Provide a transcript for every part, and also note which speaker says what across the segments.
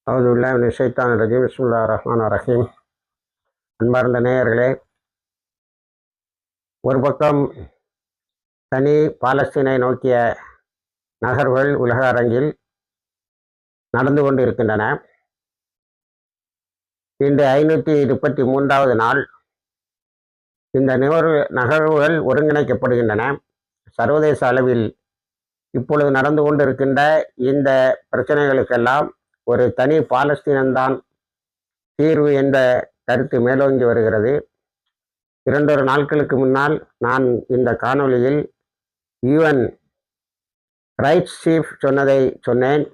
Speaker 1: அவுதுபில்லாஹி மினஷ் ஷைத்தானிர் ரஜீம். பிஸ்மில்லாஹிர் ரஹ்மானிர் ரஹீம். அன்பார்ந்த நேயர்களே, ஒரு பக்கம் தனி பாலஸ்தீனை நோக்கிய நகர்வுகள் உலக அரங்கில் நடந்து கொண்டு இருக்கின்றன. இன்று 533வது நாள் இந்த நகர்வுகள் ஒருங்கிணைக்கப்படுகின்றன. சர்வதேச அளவில் இப்பொழுது நடந்து கொண்டிருக்கின்ற இந்த பிரச்சனைகளுக்கெல்லாம் ஒரு தனி பாலஸ்தீனம்தான் தீர்வு என்ற கருத்து மேலோங்கி வருகிறது. 2 நாட்களுக்கு முன்னால் நான் இந்த காணொளியில் UN ரைட்ஸ் சீஃப் சொன்னதை சொன்னேன்.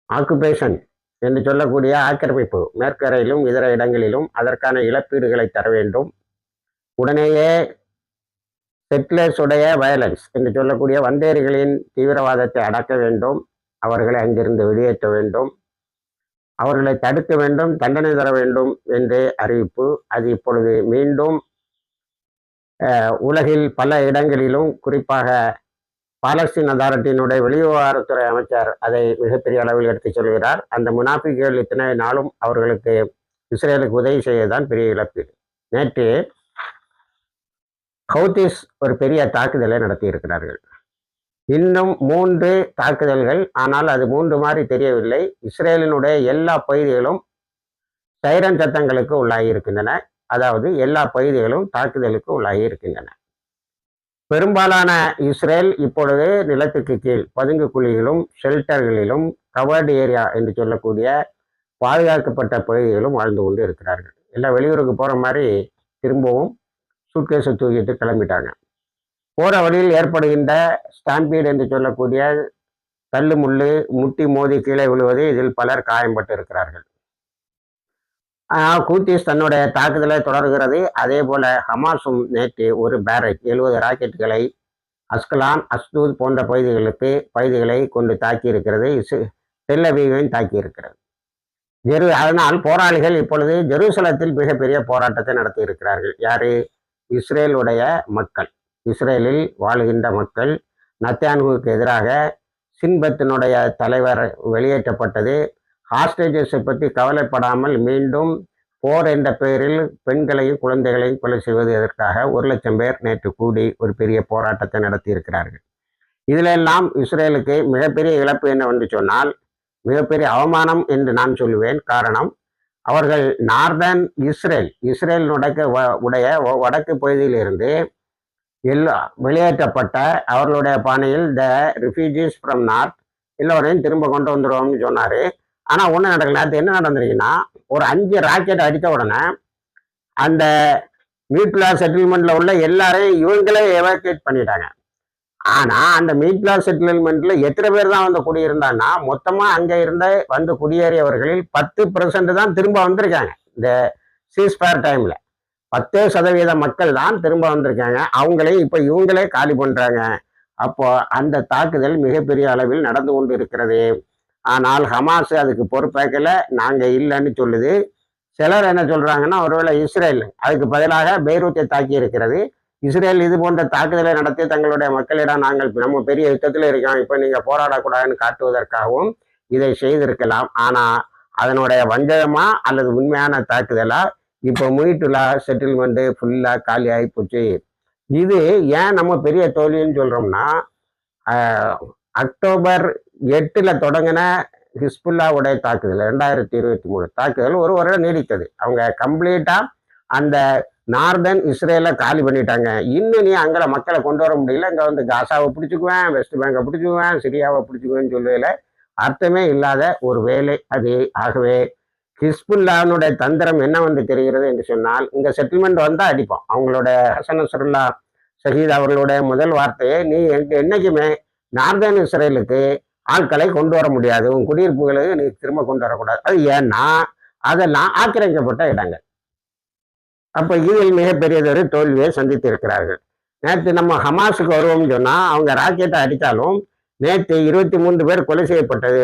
Speaker 1: ஆக்குபேஷன் என்று சொல்லக்கூடிய ஆக்கிரமிப்பு மேற்கரையிலும் இதர இடங்களிலும் அதற்கான இழப்பீடுகளை தர வேண்டும். உடனேயே செட்டிலர்ஸுடைய வயலன்ஸ் என்று சொல்லக்கூடிய வந்தேரிகளின் தீவிரவாதத்தை அடக்க வேண்டும். அவர்களை அங்கிருந்து வெளியேற்ற வேண்டும். அவர்களை தடுக்க வேண்டும், தண்டனை தர வேண்டும் என்று அறிவிப்பு. அது இப்பொழுது மீண்டும் உலகில் பல இடங்களிலும், குறிப்பாக பாலஸ்தீன் அதாரிட்டியினுடைய வெளிவிவகாரத்துறை அமைச்சர் அதை மிகப்பெரிய அளவில் எடுத்துச் சொல்கிறார். அந்த முனாஃபிக்குகள் இத்தனை நாளும் அவர்களுக்கு இஸ்ரேலுக்கு உதவி செய்யதான் பெரிய இழப்பு. நேற்று ஹவுதிஸ் ஒரு பெரிய தாக்குதலை நடத்தியிருக்கிறார்கள். இன்னும் 3 தாக்குதல்கள், ஆனால் அது 3 மாதிரி தெரியவில்லை. இஸ்ரேலினுடைய எல்லா பகுதிகளும் சைரன் சத்தங்களுக்கு உள்ளாகி இருக்கின்றன. அதாவது எல்லா பகுதிகளும் தாக்குதலுக்கு உள்ளாகி இருக்கின்றன. பெரும்பாலான இஸ்ரேல் இப்பொழுது நிலத்துக்கு கீழ் பதுங்கு குழிகளும் ஷெல்டர்களிலும் கவர்டு ஏரியா என்று சொல்லக்கூடிய பாதுகாக்கப்பட்ட பகுதிகளும் வாழ்ந்து கொண்டு இருக்கிறார்கள். எல்லாம் வெளியூருக்கு போகிற மாதிரி திரும்பவும் சூட்கேஸை தூக்கிட்டு கிளம்பிட்டாங்க. போகிற வழியில் ஏற்படுகின்ற ஸ்டாம்பீடு என்று சொல்லக்கூடிய தள்ளு முள்ளு, முட்டி மோதி கீழே விழுவது, இதில் பலர் காயம்பட்டு இருக்கிறார்கள். ஹூத்திஸ் தன்னுடைய தாக்குதலை தொடர்கிறது. அதே போல ஹமாஸும் நேற்று ஒரு பேரட் 70 ராக்கெட்டுகளை அஸ்கலான், அஸ்தூத் போன்ற பகுதிகளை கொண்டு தாக்கி இருக்கிறது. டெல் அவீவையும் தாக்கி இருக்கிறது. அதனால் போராளிகள் இப்பொழுது ஜெருசலத்தில் மிகப்பெரிய போராட்டத்தை நடத்தி இருக்கிறார்கள். யாரு? இஸ்ரேலுடைய மக்கள், இஸ்ரேலில் வாழுகின்ற மக்கள். நத்தான்யாஹுவுக்கு எதிராக சின்பத்தினுடைய தலைவர் வெளியேற்றப்பட்டது. ஹாஸ்டேஜஸை பற்றி கவலைப்படாமல் மீண்டும் போர் என்ற பெயரில் பெண்களையும் குழந்தைகளையும் கொலை செய்வது எதற்காக 1,00,000 பேர் நேற்று கூடி ஒரு பெரிய போராட்டத்தை நடத்தி இருக்கிறார்கள். இதிலெல்லாம் இஸ்ரேலுக்கு மிகப்பெரிய இழப்பு என்னவென்று சொன்னால், மிகப்பெரிய அவமானம் என்று நான் சொல்லுவேன். காரணம், அவர்கள் நார்தன் இஸ்ரேலினுடைய வடக்கு பகுதியிலிருந்து வெளியேற்றப்பட்ட அவர்களுடைய பாணியில் த ரிஃப்யூஜிஸ் ஃப்ரம் நார்த் எல்லோரையும் திரும்ப கொண்டு வந்துடுவோம்னு சொன்னார். ஆனால் ஒன்றும் நடக்கல. அது என்ன நடந்திருக்குன்னா, ஒரு 5 ராக்கெட் அடித்த உடனே அந்த நியூக்ளியர் செட்டில்மெண்ட்டில் உள்ள எல்லாரையும் இவங்களே எவாக்குவேட் பண்ணிட்டாங்க. ஆனால் அந்த நியூக்ளியர் செட்டில்மெண்ட்டில் எத்தனை பேர் தான் வந்து குடியிருந்தாங்கன்னா, மொத்தமாக அங்கே வந்து குடியேறியவர்களில் 10% தான் திரும்ப வந்திருக்காங்க. இந்த சீஸ்ஃபயர் டைமில் 10% மக்கள் தான் திரும்ப வந்திருக்காங்க. அவங்களையும் இப்போ இவங்களே காலி பண்ணுறாங்க. அப்போ அந்த தாக்குதல் மிகப்பெரிய அளவில் நடந்து கொண்டு இருக்கிறது. ஆனால் ஹமாஸ் அதுக்கு பொறுப்பேற்கல, நாங்கள் இல்லைன்னு சொல்லுது. சிலர் என்ன சொல்கிறாங்கன்னா, ஒருவேளை இஸ்ரேல் அதுக்கு பதிலாக பெய்ரூத்தை தாக்கி இருக்கிறது. இஸ்ரேல் இது போன்ற தாக்குதலை நடத்தி தங்களுடைய மக்களிடம் நம்ம பெரிய யுத்தத்தில் இருக்கோம், இப்போ நீங்கள் போராடக்கூடாதுன்னு காட்டுவதற்காகவும் இதை செய்திருக்கலாம். ஆனால் அதனுடைய வஞ்சகமா அல்லது உண்மையான தாக்குதலா? இப்போ முயிட்டுலா செட்டில்மெண்ட்டு ஃபுல்லாக காலி ஆகி போச்சு. இது ஏன் நம்ம பெரிய தோல்வின்னு சொல்கிறோம்னா, அக்டோபர் 8 தொடங்கின ஹிஸ்புல்லாவுடைய தாக்குதல் 2023 தாக்குதல் ஒரு வருடம் நீடித்தது. அவங்க கம்ப்ளீட்டாக அந்த நார்தன் இஸ்ரேலை காலி பண்ணிட்டாங்க. இன்னும் நீ அங்கே மக்களை கொண்டு வர முடியல. இங்கே வந்து காசாவை பிடிச்சிக்குவேன், வெஸ்ட் பேங்கை பிடிச்சிக்குவேன், சிரியாவை பிடிச்சிக்குவேன்னு சொல்லுவேல அர்த்தமே இல்லாத ஒரு வேலை அது. ஆகவே ஹிஸ்புல்லானுடைய தந்திரம் என்னவென்று தெரிகிறது என்று சொன்னால், இங்கே செட்டில்மெண்ட் வந்தால் அடிப்போம். அவங்களோட ஹசன் நஸ்ருல்லா ஷஹீத் அவர்களுடைய முதல் வார்த்தையே, நீ என்னைக்குமே நார்தன் இஸ்ரேலுக்கு ஆட்களை கொண்டு வர முடியாது, உன் குடியிருப்புகளுக்கு நீ திரும்ப கொண்டு வரக்கூடாது. அது ஏன்னா அதெல்லாம் ஆக்கிரமிக்கப்பட்ட இடங்கள். அப்போ இதில் மிகப்பெரியதொரு தோல்வியை சந்தித்து இருக்கிறார்கள். நேற்று நம்ம ஹமாஸுக்கு வருவோம்னு சொன்னால், அவங்க ராக்கெட்டை அடித்தாலும் நேற்று 23 பேர் கொலை செய்யப்பட்டது,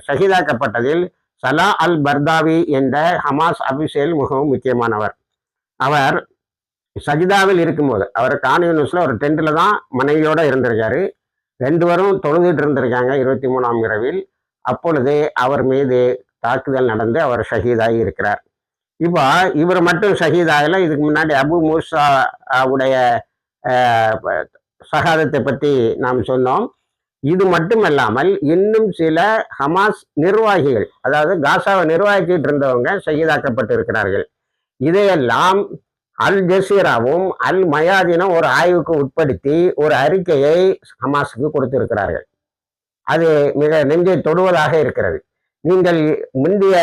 Speaker 1: ஷஹீதாக்கப்பட்டதில் சலா அல் பர்தாவி என்ற ஹமாஸ் அபிஷியல் மிகவும் முக்கியமானவர். அவர் சஜிதாவில் இருக்கும்போது, அவர் கான்யூனிஸில் ஒரு டென்ட்டில் தான் மனைவியோடு இருந்திருக்காரு. 2 பேரும் தொழுதுட்டு இருந்திருக்காங்க 23ஆம் இரவில். அப்பொழுது அவர் மீது தாக்குதல் நடந்து அவர் ஷஹீதாகி இருக்கிறார். இப்போ இவர் மட்டும் ஷஹீதாகல. இதுக்கு முன்னாடி அபு மூசா உடைய ஷஹாதத்தை பற்றி நாம் சொன்னோம். இது மட்டுமல்லாமல் இன்னும் சில ஹமாஸ் நிர்வாகிகள், அதாவது காசாவை நிர்வாகிக்கிட்டு இருந்தவங்க ஷஹீதாக்கப்பட்டு இருக்கிறார்கள். இதையெல்லாம் அல் ஜசீராவும் அல் மயாதினும் ஒரு ஆய்வுக்கு உட்படுத்தி ஒரு அறிக்கையை ஹமாஸுக்கு கொடுத்திருக்கிறார்கள். அது மிக நெஞ்சை தொடுவதாக இருக்கிறது. நீங்கள் முந்தைய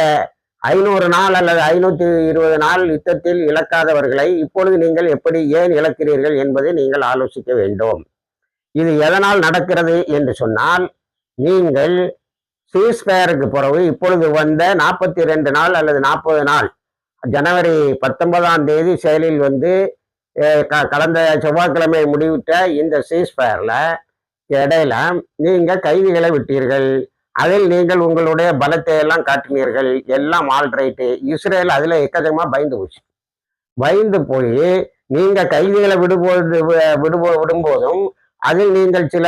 Speaker 1: 500 நாள் அல்லது 520 நாள் யுத்தத்தில் இழக்காதவர்களை இப்பொழுது நீங்கள் எப்படி ஏன் இழக்கிறீர்கள் என்பதை நீங்கள் ஆலோசிக்க வேண்டும். இது எதனால் நடக்கிறது என்று சொன்னால், நீங்கள் சீஸ்ஃபயருக்கு பிறகு இப்பொழுது வந்த 42 நாள் அல்லது 40 நாள், ஜனவரி 19ஆம் தேதி செயலில் வந்து கடந்த செவ்வாய்க்கிழமை முடிவிட்ட இந்த சீஸ்ஃபயர்ல இடையில நீங்க கைதிகளை விட்டீர்கள். அதில் நீங்கள் உங்களுடைய பலத்தை எல்லாம் காட்டினீர்கள். எல்லாம் ஆல்ரைட்டு. இஸ்ரேல் அதுல எக்கச்சக்கமா பயந்து போய் நீங்க கைதிகளை விடும்போதும் அதில் நீங்கள் சில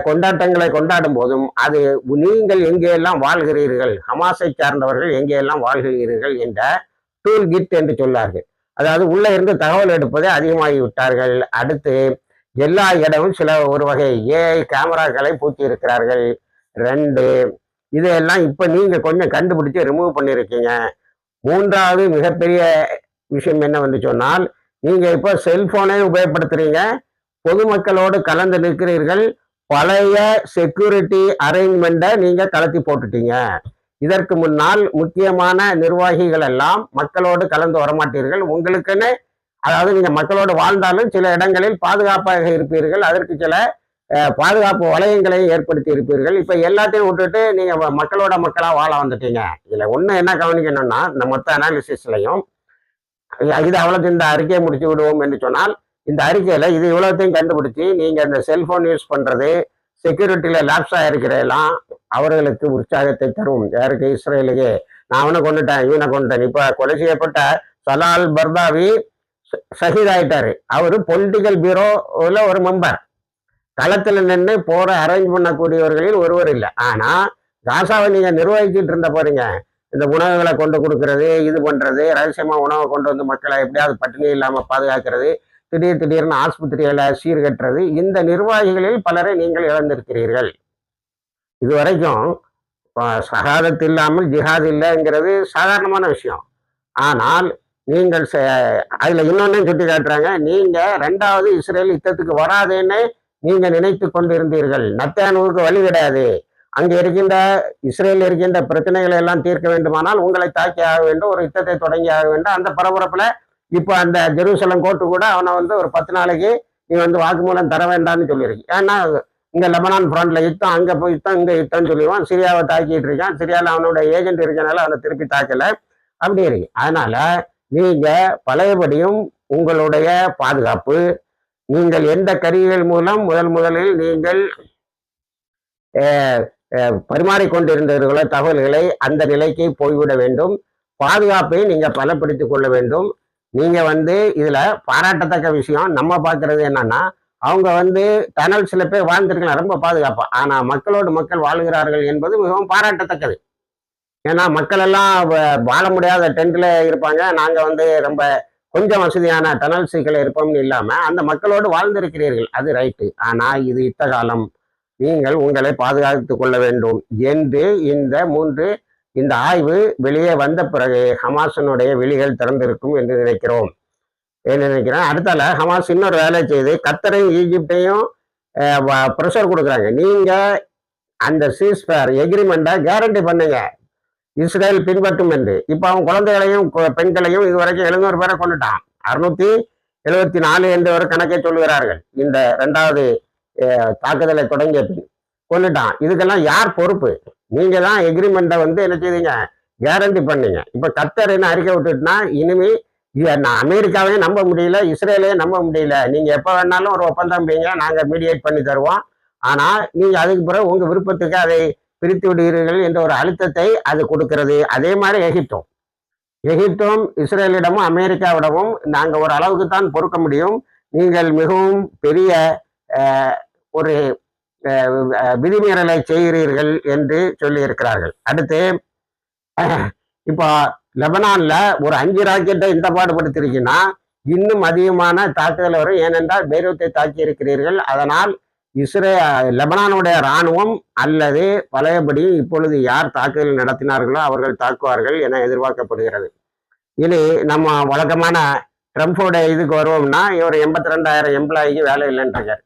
Speaker 1: கொண்டாட்டங்களை கொண்டாடும் போதும் அது நீங்கள் எங்கெல்லாம் வாழ்கிறீர்கள், ஹமாஸை சார்ந்தவர்கள் எங்கெல்லாம் வாழ்கிறீர்கள் என்ற டூல் கிட் என்று சொன்னார்கள். அதாவது உள்ள இருந்து தகவல் எடுப்பதை அதிகமாகி விட்டார்கள். அடுத்து எல்லா இடமும் சில ஒரு வகை ஏஐ கேமராக்களை பூட்டி இருக்கிறார்கள். 2 இதையெல்லாம் இப்ப நீங்க கொஞ்சம் கண்டுபிடிச்சு ரிமூவ் பண்ணிருக்கீங்க. 3வது மிகப்பெரிய விஷயம் என்னவென்று சொன்னால், நீங்க இப்போ செல்போனை உபயோகப்படுத்துறீங்க, பொதுமக்களோடு கலந்து நிற்கிறீர்கள், பழைய செக்யூரிட்டி அரேஞ்ச்மெண்ட்டை நீங்க கலத்தி போட்டுட்டீங்க. இதற்கு முன்னால் முக்கியமான நிர்வாகிகள் எல்லாம் மக்களோடு கலந்து வரமாட்டீர்கள். உங்களுக்குன்னு, அதாவது நீங்க மக்களோடு வாழ்ந்தாலும் சில இடங்களில் பாதுகாப்பாக இருப்பீர்கள். அதற்கு சில பாதுகாப்பு வளையங்களை ஏற்படுத்தி இருப்பீர்கள். இப்ப எல்லாத்தையும் விட்டுட்டு நீங்க மக்களா வாழ வந்துட்டீங்க. இதுல ஒண்ணு என்ன கவனிக்கணும்னா, இந்த மொத்த அனாலிசிஸ்லையும் இது அவ்வளவு இந்த அறிக்கையை முடிச்சு விடுவோம் என்று சொன்னால், இந்த அறிக்கையில இது இவ்வளவுத்தையும் கண்டுபிடிச்சு நீங்க இந்த செல்போன் யூஸ் பண்றது, செக்யூரிட்டியில லேப்ஸா இருக்கிறதெல்லாம் அவர்களுக்கு உற்சாகத்தை தரும். யாருக்கு? இஸ்ரேலுக்கு. நான் அவனை கொண்டுட்டேன், இவனை கொண்டுட்டேன். இப்ப கொலை செய்யப்பட்ட சலால் பர்தாவி ஷஹீத் ஆயிட்டாரு. அவரு பொலிட்டிக்கல் பியூரோல ஒரு மெம்பர். களத்துல நின்று போற அரேஞ்ச் பண்ணக்கூடியவர்களில் ஒருவர் இல்லை. ஆனா காசாவை நீங்க நிர்வகிச்சுட்டு இருந்த போறீங்க, இந்த உணவுகளை கொண்டு கொடுக்கறது, இது பண்றது, ரகசியமா உணவை கொண்டு வந்து மக்களை எப்படியாவது பட்டினி இல்லாம பாதுகாக்கிறது, திடீர்னு ஆஸ்பத்திரிகளை சீர்கட்டுறது, இந்த நிர்வாகிகளில் பலரை நீங்கள் இழந்திருக்கிறீர்கள். இதுவரைக்கும் ஷஹாதத் இல்லாமல் ஜிஹாத் இல்லைங்கிறது சாதாரணமான விஷயம். ஆனால் நீங்கள் அதுல இன்னொன்னு சுட்டி காட்டுறாங்க, நீங்க 2வது இஸ்ரேல் யுத்தத்துக்கு வராதுன்னு நீங்க நினைத்து கொண்டிருந்தீர்கள். நத்தானுவுக்கு வழி கிடையாது. அங்க இருக்கின்ற இஸ்ரேல் இருக்கின்ற பிரச்சனைகளை எல்லாம் தீர்க்க வேண்டுமானால் உங்களை தாக்கி ஆக வேண்டும், ஒரு யுத்தத்தை தொடங்கி ஆக வேண்டும். அந்த பரபரப்புல இப்ப அந்த ஜெருசலம் கோர்ட்டு கூட அவனை வந்து ஒரு 10 நாளைக்கு நீ வந்து வாக்குமூலம் தர வேண்டாம்னு சொல்லியிருக்கு. ஏன்னா இங்க லெபனான் ஃப்ரண்ட்ல யுத்தம், அங்க போய் யுத்தம், இங்க யுத்தம்னு சொல்லிடுவான். சிரியாவை தாக்கிட்டு இருக்கான். சிரியாவில் அவனோட ஏஜென்ட் இருக்கனால அவனை திருப்பி தாக்கல. அப்படி இருக்கு. அதனால நீங்க பழையபடியும் உங்களுடைய பாதுகாப்பு, நீங்கள் எந்த கருவிகள் மூலம் முதலில் நீங்கள் பரிமாறிக்கொண்டிருந்தவர்களோ தகவல்களை அந்த நிலைக்கு போய்விட வேண்டும். பாதுகாப்பை நீங்க பலப்படுத்திக் கொள்ள வேண்டும். நீங்க வந்து இதுல பாராட்டத்தக்க விஷயம் நம்ம பார்க்கறது என்னன்னா, அவங்க வந்து டனல் சில பேர் வாழ்ந்திருக்கலாம் ரொம்ப பாதுகாப்பா. ஆனா மக்களோடு மக்கள் வாழுகிறார்கள் என்பது மிகவும் பாராட்டத்தக்கது. ஏன்னா மக்கள் எல்லாம் வாழ முடியாத டென்ட்ல இருப்பாங்க. நாங்க வந்து ரொம்ப கொஞ்சம் வசதியான டனல் சீக்கிரம் இருப்போம்னு இல்லாம அந்த மக்களோடு வாழ்ந்திருக்கிறீர்கள். அது ரைட்டு. ஆனா இது யுத்த காலம், நீங்கள் உங்களை பாதுகாத்துக் கொள்ள வேண்டும் என்று இந்த ஆய்வு வெளியே வந்த பிறகு ஹமாஸினுடைய விழிகள் திறந்திருக்கும் என்று நினைக்கிறேன். அடுத்தால ஹமாஸ் இன்னொரு வேலை செய்து கத்தரையும் ஈஜிப்டையும் ப்ரெஷர் கொடுக்குறாங்க. நீங்க அந்த சீஸ்ஃபயர் எக்ரிமெண்ட்டை கேரண்டி பண்ணுங்க, இஸ்ரேல் பின்பற்றும் என்று. இப்ப அவன் குழந்தைகளையும் பெண்களையும் இதுவரைக்கும் 700 பேரை கொண்டுட்டான். 674 என்று ஒரு கணக்கை சொல்லுகிறார்கள். இந்த 2வது தாக்குதலை தொடங்கிய பின் கொண்டுட்டான். இதுக்கெல்லாம் யார் பொறுப்பு? நீங்க தான் எக்ரிமெண்ட்டை வந்து என்ன செய்தீங்க, கேரண்டி பண்ணீங்க. இப்ப கத்தர் என்ன அறிக்கை விட்டுட்டுனா, இனிமே அமெரிக்காவையும் நம்ப முடியல, இஸ்ரேலையும் நம்ப முடியல. நீங்க எப்ப வேணாலும் ஒரு ஒப்பந்தம் பீங்க, நாங்க மீடியேட் பண்ணி தருவோம். ஆனா நீங்க அதுக்கு பிறகு உங்க விருப்பத்துக்கு அதை பிரித்து விடுகிறீர்கள் என்ற ஒரு அழுத்தத்தை அது கொடுக்கிறது. அதே மாதிரி எகிப்தும் இஸ்ரேலிடமும் அமெரிக்காவிடமும் நாங்க ஒரு அளவுக்கு தான் பொறுக்க முடியும், நீங்கள் மிகவும் பெரிய ஒரு விதிமீறலை செய்கிறீர்கள் என்று சொல்லி இருக்கிறார்கள். அடுத்து இப்போ லெபனான்ல ஒரு 5 ராக்கெட்டை இந்த பாடுபடுத்திருக்குன்னா இன்னும் அதிகமான தாக்குதல் வரும். ஏனென்றால் பெய்ரூத்தை தாக்கி இருக்கிறீர்கள். அதனால் லெபனானுடைய இராணுவம் அல்லது பழையபடி இப்பொழுது யார் தாக்குதல் நடத்தினார்களோ அவர்கள் தாக்குவார்கள் என எதிர்பார்க்கப்படுகிறது. இனி நம்ம வழக்கமான ட்ரம்போட இதுக்கு வருவோம்னா, இவர் 82,000 எம்ப்ளாய்க்கு வேலை இல்லைன்றார்.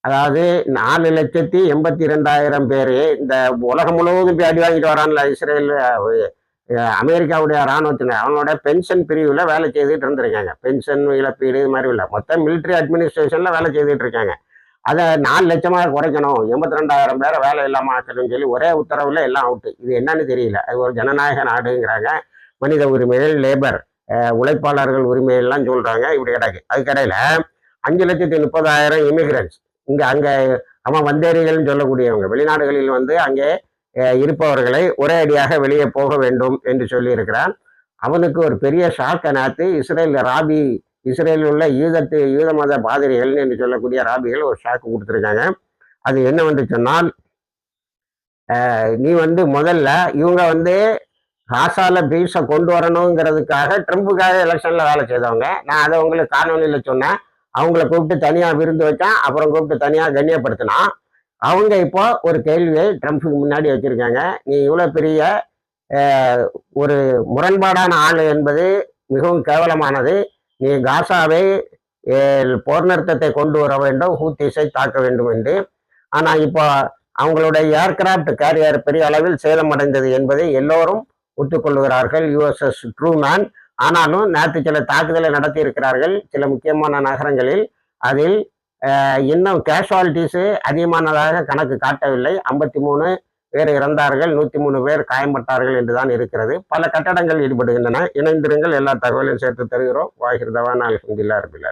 Speaker 1: அதாவது 4,82,000 பேர் இந்த உலகம் முழுவதும் போய் அடி வாங்கிட்டு வரான்ல இஸ்ரேல், அமெரிக்காவுடைய இராணுவத்தினர் அவனோட பென்ஷன் பிரிவில் வேலை செய்துட்டு இருந்திருக்காங்க. பென்ஷன் இழப்பீடு இது மாதிரி இல்லை, மொத்தம் மிலிட்ரி அட்மினிஸ்ட்ரேஷன்ல வேலை செய்துட்டு இருக்காங்க. அதை 4 லட்சமாக குறைக்கணும், 82,000 பேரை வேலை இல்லாமல் ஆக்கணும்னு சொல்லி ஒரே உத்தரவுல எல்லாம் அவுட்டு. இது என்னன்னு தெரியல. அது ஒரு ஜனநாயக நாடுங்கிறாங்க, மனித உரிமைகள், லேபர் உழைப்பாளர்கள் உரிமைகள்லாம் சொல்றாங்க. இப்படி கிடக்கு. அதுக்கடையில 5,30,000 இமிகிரன்ஸ் அங்கே அவன் வந்தேரிகள்னு சொல்லக்கூடியவங்க வெளிநாடுகளில் அங்கே இருப்பவர்களை ஒரே அடியாக வெளியே போக வேண்டும் என்று சொல்லி இருக்கிறான். அவனுக்கு ஒரு பெரிய ஷாக்கை நாத்து இஸ்ரேலில் உள்ள யூத மத பாதிரிகள் என்று சொல்லக்கூடிய ராபிகள் ஒரு ஷாக்கு கொடுத்துருக்காங்க. அது என்னவென்று சொன்னால், நீ முதல்ல இவங்க காசால பீஸை கொண்டு வரணுங்கிறதுக்காக ட்ரம்புக்காக எலெக்ஷன்ல வேலை செய்தவங்க. நான் அதை உங்களுக்கு காணொலியில் சொன்னேன். அவங்கள கூப்பிட்டு தனியா விருந்து வச்சான், அப்புறம் கூப்பிட்டு தனியா கண்ணியப்படுத்தினான். அவங்க இப்போ ஒரு கேள்வியை ட்ரம்ப்புக்கு முன்னாடி வச்சிருக்காங்க. நீ இவ்வளவு பெரிய ஒரு முரண்பாடான ஆள் என்பது மிகவும் கேவலமானது. நீ காசாவை போர் நிறுத்தத்தை கொண்டு வர வேண்டும், ஹூத்திஸை தாக்க வேண்டும் என்று. ஆனா இப்போ அவங்களுடைய ஏர்கிராப்ட் கேரியர் பெரிய அளவில் சேதமடைந்தது என்பதை எல்லோரும் ஒத்துக்கொள்கிறார்கள், USS ட்ரூமேன். ஆனாலும் நேற்று சில தாக்குதலை நடத்தி இருக்கிறார்கள் சில முக்கியமான நகரங்களில். அதில் இன்னும் கேஷுவாலிட்டிஸு அதிகமானதாக கணக்கு காட்டவில்லை. 53 பேர் இறந்தார்கள், 103 பேர் காயம்பட்டார்கள் என்றுதான் இருக்கிறது. பல கட்டடங்கள் ஈடுபடுகின்றன. இணைந்திருங்கள், எல்லா தகவலையும் சேர்த்து தருகிறோம். வாஹிர் தவானா அல்ஹம்துலில்லாஹ் ரபில் ஆலமீன்.